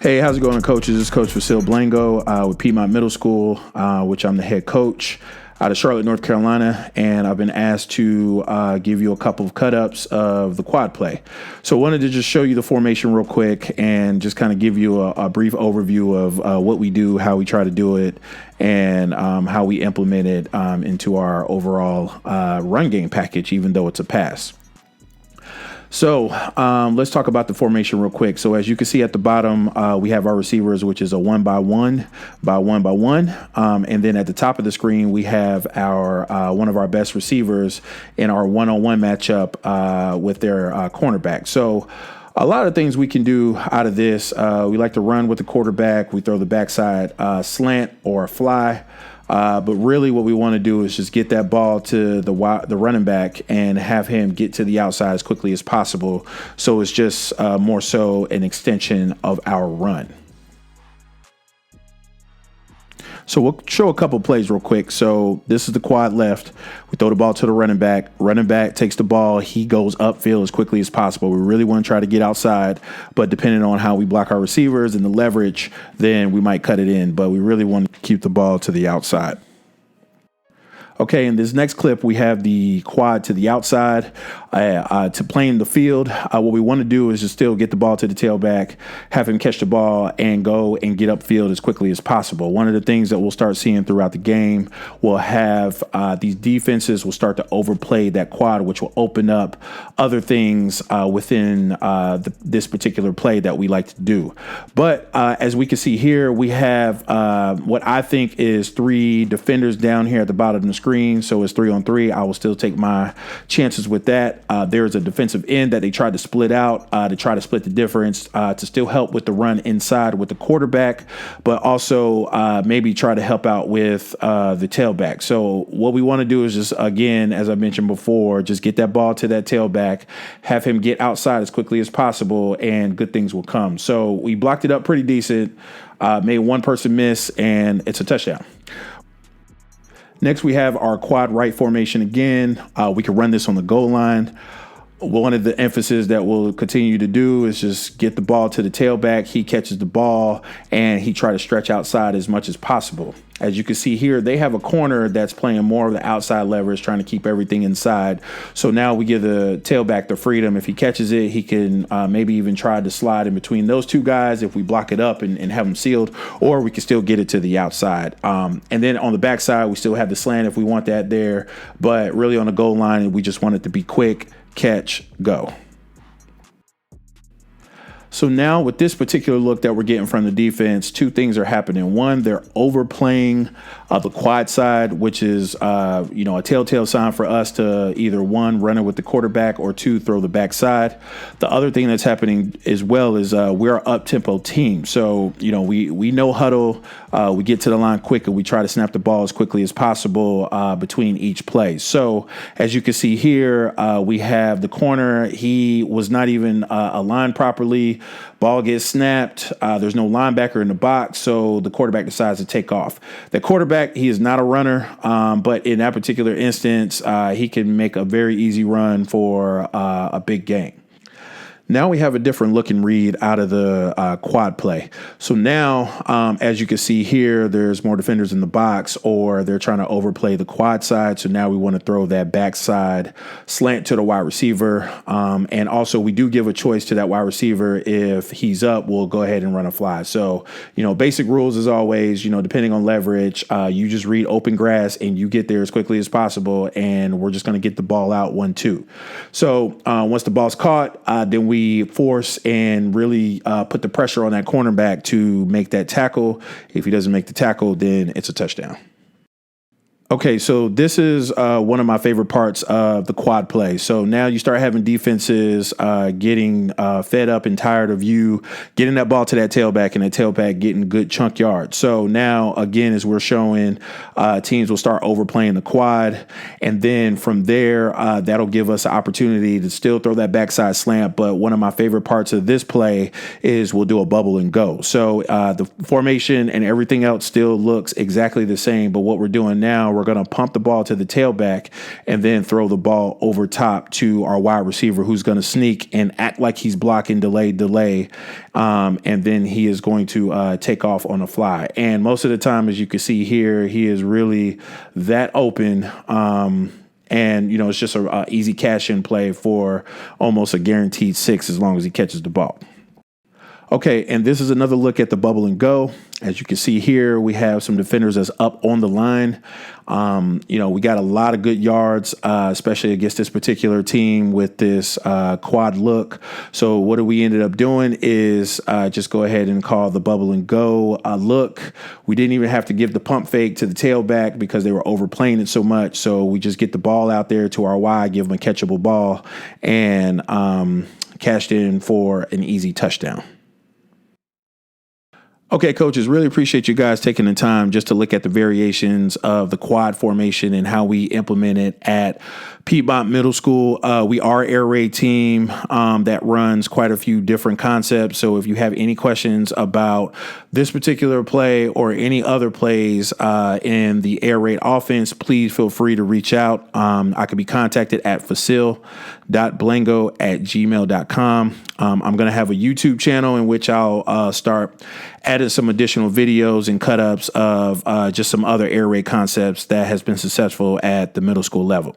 Hey, how's it going, coaches? This is Coach Vasil Blango with Piedmont Middle School, which I'm the head coach out of Charlotte, North Carolina, and I've been asked to give you a couple of cut-ups of the quad play. So I wanted to just show you the formation real quick and just kind of give you a brief overview of what we do, how we try to do it, and how we implement it into our overall run game package, even though it's a pass. So let's talk about the formation real quick. So as you can see at the bottom, we have our receivers, which is a 1-by-1 by 1-by-1. And then at the top of the screen, we have our one of our best receivers in our one-on-one matchup with their cornerback. So a lot of things we can do out of this. We like to run with the quarterback. We throw the backside slant or a fly. But really what we want to do is just get that ball to the running back and have him get to the outside as quickly as possible. So it's just more so an extension of our run. So we'll show a couple plays real quick. So this is the quad left. We throw the ball to the running back. Running back takes the ball. He goes upfield as quickly as possible. We really want to try to get outside, but depending on how we block our receivers and the leverage, then we might cut it in. But we really want to keep the ball to the outside. Okay, in this next clip, we have the quad to the outside to playing the field. What we want to do is just still get the ball to the tailback, have him catch the ball, and go and get upfield as quickly as possible. One of the things that we'll start seeing throughout the game, we'll have these defenses will start to overplay that quad, which will open up other things within this particular play that we like to do. But as we can see here, we have what I think is 3 defenders down here at the bottom of the screen. So it's 3-on-3. I will still take my chances with that. There's a defensive end that they tried to split out to try to split the difference to still help with the run inside with the quarterback, but also maybe try to help out with the tailback. So what we want to do is just, again, as I mentioned before, just get that ball to that tailback, have him get outside as quickly as possible, and good things will come. So we blocked it up pretty decent, made one person miss, and it's a touchdown. Next, we have our quad right formation again. We can run this on the goal line. One of the emphasis that we'll continue to do is just get the ball to the tailback. He catches the ball and he try to stretch outside as much as possible. As you can see here, they have a corner that's playing more of the outside leverage, trying to keep everything inside. So now we give the tailback the freedom. If he catches it, he can maybe even try to slide in between those two guys if we block it up and have them sealed, or we can still get it to the outside. And then on the backside, we still have the slant if we want that there. But really on the goal line, we just want it to be quick, catch, go. So now with this particular look that we're getting from the defense, 2 things are happening. One, they're overplaying the quad side, which is, a telltale sign for us to either 1, run it with the quarterback, or 2, throw the backside. The other thing that's happening as well is we're an up-tempo team. So, we know huddle. We get to the line quick and we try to snap the ball as quickly as possible between each play. So as you can see here, we have the corner. He was not even aligned properly. Ball gets snapped. There's no linebacker in the box, so the quarterback decides to take off. The quarterback, he is not a runner, but in that particular instance, he can make a very easy run for a big gain. Now we have a different look and read out of the quad play. So now, as you can see here, there's more defenders in the box, or they're trying to overplay the quad side. So now we want to throw that backside slant to the wide receiver. And also we do give a choice to that wide receiver. If he's up, we'll go ahead and run a fly. So, basic rules as always, depending on leverage, you just read open grass and you get there as quickly as possible. And we're just going to get the ball out 1-2. So once the ball's caught, then we force and really put the pressure on that cornerback to make that tackle. If he doesn't make the tackle, then it's a touchdown. Okay, so this is one of my favorite parts of the quad play. So now you start having defenses getting fed up and tired of you getting that ball to that tailback, and that tailback getting good chunk yards. So now, again, as we're showing, teams will start overplaying the quad. And then from there, that'll give us an opportunity to still throw that backside slant. But one of my favorite parts of this play is we'll do a bubble and go. So the formation and everything else still looks exactly the same. But what we're doing now we're going to pump the ball to the tailback and then throw the ball over top to our wide receiver, who's going to sneak and act like he's blocking delay. And then he is going to take off on the fly. And most of the time, as you can see here, he is really that open. And, it's just a easy cash-in play for almost a guaranteed 6 as long as he catches the ball. Okay, and this is another look at the bubble and go. As you can see here, we have some defenders that's up on the line. We got a lot of good yards, especially against this particular team with this quad look. So what we ended up doing is just go ahead and call the bubble and go look. We didn't even have to give the pump fake to the tailback because they were overplaying it so much. So we just get the ball out there to our Y, give them a catchable ball, and cashed in for an easy touchdown. Okay, coaches, really appreciate you guys taking the time just to look at the variations of the quad formation and how we implement it at Piedmont Middle School. We are an air raid team that runs quite a few different concepts. So if you have any questions about this particular play or any other plays in the air raid offense, please feel free to reach out. I can be contacted at facil.blango@gmail.com. I'm going to have a YouTube channel in which I'll start adding some additional videos and cut ups of just some other air raid concepts that has been successful at the middle school level.